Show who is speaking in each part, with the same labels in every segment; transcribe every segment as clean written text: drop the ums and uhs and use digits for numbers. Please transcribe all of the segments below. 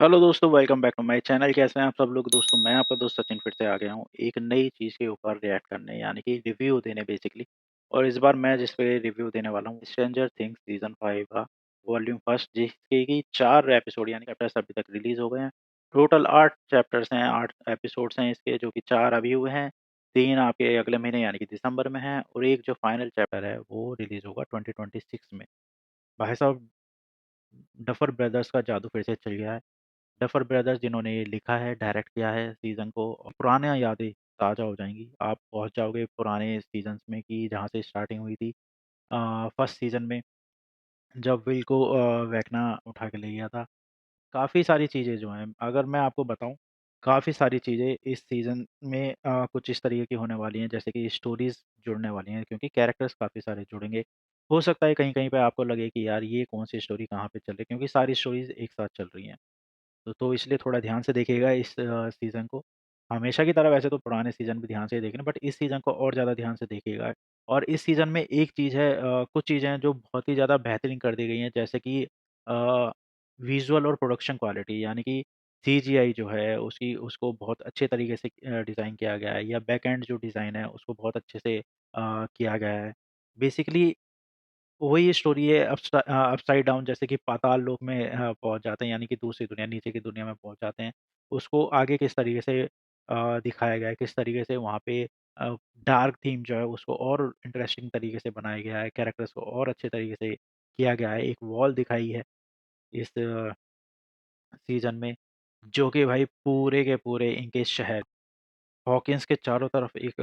Speaker 1: Hello दोस्तों, welcome back to my channel. कैसे हैं आप सब लोग दोस्तों? मैं आपका दोस्त सचिन फिर से आ गया हूँ एक नई चीज़ के ऊपर रिएक्ट करने, यानी कि रिव्यू देने बेसिकली। और इस बार मैं जिस पे रिव्यू देने वाला हूँ, स्ट्रेंजर थिंग्स सीज़न 5 का वॉल्यूम फर्स्ट, जिसके कि 4 एपिसोड यानी चैप्टर्स अभी तक रिलीज़ हो गए हैं। टोटल 8 चैप्टर्स हैं, 8 एपिसोड्स हैं इसके, जो कि 4 अभी हुए हैं, 3 आपके अगले महीने यानी कि दिसंबर में हैं और एक जो फाइनल चैप्टर है वो रिलीज़ होगा 2026 में। भाई साहब, डफर ब्रदर्स का जादू फिर से चल गया है। डफर ब्रदर्स जिन्होंने ये लिखा है, डायरेक्ट किया है सीज़न को, और पुरानी यादें ताज़ा हो जाएँगी। आप पहुँच जाओगे पुराने सीज़न्स में कि जहाँ से स्टार्टिंग हुई थी। फर्स्ट सीज़न में जब विल को वेक्ना उठा के ले गया था। काफ़ी सारी चीज़ें जो हैं, अगर मैं आपको बताऊँ, काफ़ी सारी चीज़ें इस सीज़न में कुछ इस तरीके की होने वाली हैं, जैसे कि स्टोरीज़ जुड़ने वाली हैं, क्योंकि कैरेक्टर्स काफ़ी सारे जुड़ेंगे। हो सकता है कहीं-कहीं पे आपको लगे कि यार ये कौन-सी स्टोरी कहाँ पे चल रही है, क्योंकि सारी स्टोरीज़ एक साथ चल रही हैं। तो इसलिए थोड़ा ध्यान से देखिएगा इस सीज़न को। हमेशा की तरह वैसे तो पुराने सीज़न भी ध्यान से ही देखना, बट इस सीज़न को और ज़्यादा ध्यान से देखिएगा। और इस सीज़न में एक चीज़ है, कुछ चीज़ें हैं जो बहुत ही ज़्यादा बेहतरीन कर दी गई हैं, जैसे कि विज़ुअल और प्रोडक्शन क्वालिटी, यानी कि सीजीआई जो है उसकी उसको बहुत अच्छे तरीके से डिज़ाइन किया गया है, या बैक एंड जो डिज़ाइन है उसको बहुत अच्छे से किया गया है। बेसिकली वही स्टोरी है, अपसाइड डाउन, जैसे कि पाताल लोक में पहुँच जाते हैं, यानी कि दूसरी दुनिया, नीचे की दुनिया में पहुँच जाते हैं। उसको आगे किस तरीके से दिखाया गया है, किस तरीके से वहाँ पे अ, डार्क थीम जो है उसको और इंटरेस्टिंग तरीके से बनाया गया है, कैरेक्टर्स को और अच्छे तरीके से किया गया है। एक वॉल दिखाई है इस सीज़न में, जो कि भाई पूरे के पूरे इनके शहर हॉकिन्स के चारों तरफ एक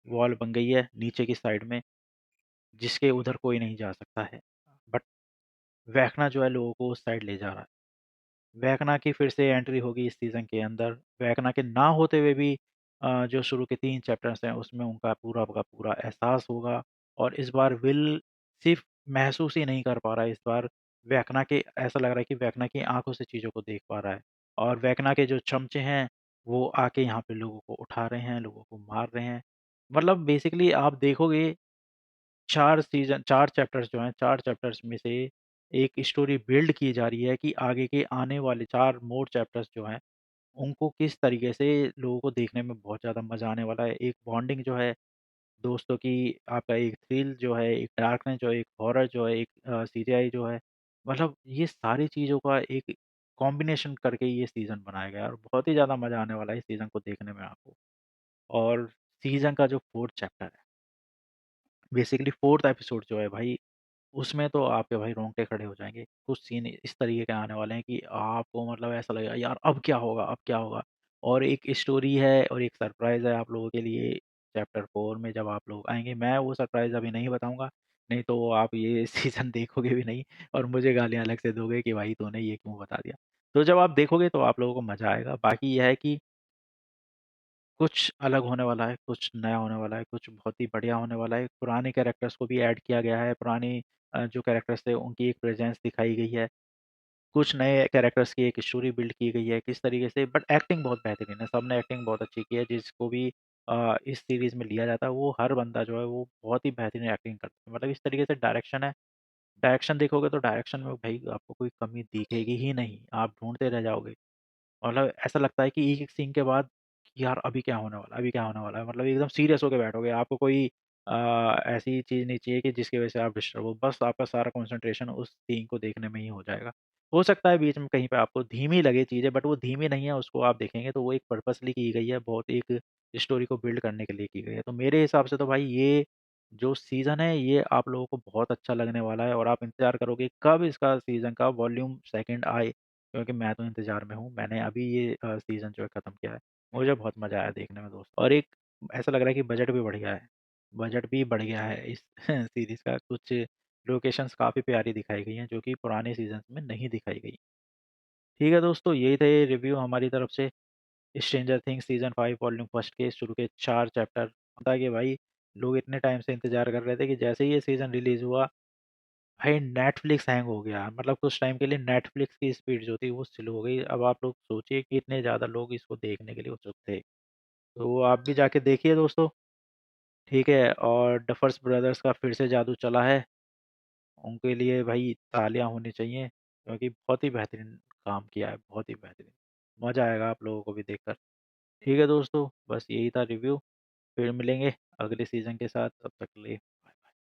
Speaker 1: वॉल बन गई है नीचे की साइड में, जिसके उधर कोई नहीं जा सकता है। बट वैक्ना जो है लोगों को उस साइड ले जा रहा है। वैक्ना की फिर से एंट्री होगी इस सीज़न के अंदर। वैक्ना के ना होते हुए भी जो शुरू के 3 चैप्टर्स हैं उसमें उनका पूरा का पूरा एहसास होगा। और इस बार विल सिर्फ़ महसूस ही नहीं कर पा रहा है, इस बार वैक्ना के ऐसा लग रहा है कि वैक्ना की आँखों से चीज़ों को देख पा रहा है। और वैक्ना के जो चमचे हैं, वो आके यहाँ पे लोगों को उठा रहे हैं, लोगों को मार रहे हैं। मतलब बेसिकली आप देखोगे 4 चैप्टर्स जो हैं, 4 चैप्टर्स में से एक स्टोरी बिल्ड की जा रही है कि आगे के आने वाले 4 मोर चैप्टर्स जो हैं, उनको किस तरीके से लोगों को देखने में बहुत ज़्यादा मज़ा आने वाला है। एक बॉन्डिंग जो है दोस्तों की, आपका एक थ्रिल जो है, एक डार्कनेस जो है, एक हॉरर जो है, एक सीजीआई जो है, मतलब ये सारी चीज़ों का एक कॉम्बिनेशन करके ये सीज़न बनाया गया है, और बहुत ही ज़्यादा मज़ा आने वाला है इस सीज़न को देखने में आपको। और सीज़न का जो 4th चैप्टर है, बेसिकली 4th एपिसोड जो है भाई, उसमें तो आपके भाई रोंगटे खड़े हो जाएँगे। कुछ सीन इस तरीके के आने वाले हैं कि आपको मतलब ऐसा लगेगा यार अब क्या होगा, अब क्या होगा? और एक स्टोरी है और एक सरप्राइज़ है आप लोगों के लिए चैप्टर 4 में जब आप लोग आएँगे। मैं वो सरप्राइज़ अभी नहीं बताऊँगा, नहीं तो आप ये सीज़न देखोगे भी नहीं और मुझे गालियाँ अलग से दोगे कि भाई तूने ये क्यों बता दिया? तो जब आप देखोगे तो आप लोगों को मज़ा आएगा। बाकी ये है कि कुछ अलग होने वाला है, कुछ नया होने वाला है, कुछ बहुत ही बढ़िया होने वाला है। पुराने कैरेक्टर्स को भी ऐड किया गया है, पुराने जो कैरेक्टर्स थे उनकी एक प्रेज़ेंस दिखाई गई है। कुछ नए कैरेक्टर्स की एक स्टोरी बिल्ड की गई है, किस तरीके से, बट एक्टिंग बहुत बेहतरीन है, सबने एक्टिंग बहुत अच्छी की है। जिसको भी इस सीरीज़ में लिया जाता है, वो हर बंदा जो है वो बहुत ही बेहतरीन एक्टिंग करता है। मतलब इस तरीके से डायरेक्शन है, डायरेक्शन देखोगे तो डायरेक्शन में भाई आपको कोई कमी दिखेगी ही नहीं, आप ढूँढते रह जाओगे। मतलब ऐसा लगता है कि एक-एक सीन के बाद कि यार अभी क्या होने वाला है, अभी क्या होने वाला है? मतलब एकदम सीरियस होके बैठोगे। आपको कोई ऐसी चीज़ नहीं चाहिए कि जिसकी वजह से आप डिस्टर्ब हो। बस आपका सारा कंसंट्रेशन उस सीन को देखने में ही हो जाएगा। हो सकता है बीच में कहीं पे आपको धीमी लगे चीज़ें, बट वो धीमी नहीं है, उसको आप देखेंगे तो वो एक पर्पसली की गई है, बहुत एक स्टोरी को बिल्ड करने के लिए की गई है। तो मेरे हिसाब से तो भाई ये जो सीज़न है ये आप लोगों को बहुत अच्छा लगने वाला है, और आप इंतज़ार करोगे कब इसका सीज़न का वॉल्यूम 2 आए। क्योंकि मैं तो इंतज़ार में हूँ। मैंने अभी ये सीज़न जो है ख़त्म किया है। मुझे बहुत मज़ा आया देखने में दोस्त, और एक ऐसा लग रहा है कि बजट भी बढ़ गया है। बजट भी बढ़ गया है इस सीरीज़ का। कुछ लोकेशंस काफ़ी प्यारी दिखाई गई हैं, जो कि पुराने सीज़न्स में नहीं दिखाई गई। ठीक है दोस्तों, यही थे रिव्यू हमारी तरफ से stranger things season 5 volume first के शुरू के 4 चैप्टर। था कि भाई लोग इतने टाइम से इंतज़ार कर रहे थे कि जैसे ही ये सीज़न रिलीज़ हुआ, भाई नेटफ्लिक्स हैंग हो गया। मतलब कुछ टाइम के लिए नेटफ्लिक्स की स्पीड जो थी वो स्लो हो गई। अब आप लोग सोचिए कि इतने ज़्यादा लोग इसको देखने के लिए उत्सुक थे। तो आप भी जाके देखिए दोस्तों, ठीक है? और डफर्स ब्रदर्स का फिर से जादू चला है। उनके लिए भाई तालियाँ होनी चाहिए। क्योंकि बहुत ही बेहतरीन काम किया है, बहुत ही बेहतरीन। मज़ा आएगा आप लोगों को भी देखकर। ठीक है दोस्तों, बस यही था रिव्यू। फिर मिलेंगे अगले सीज़न के साथ, तब तक के लिए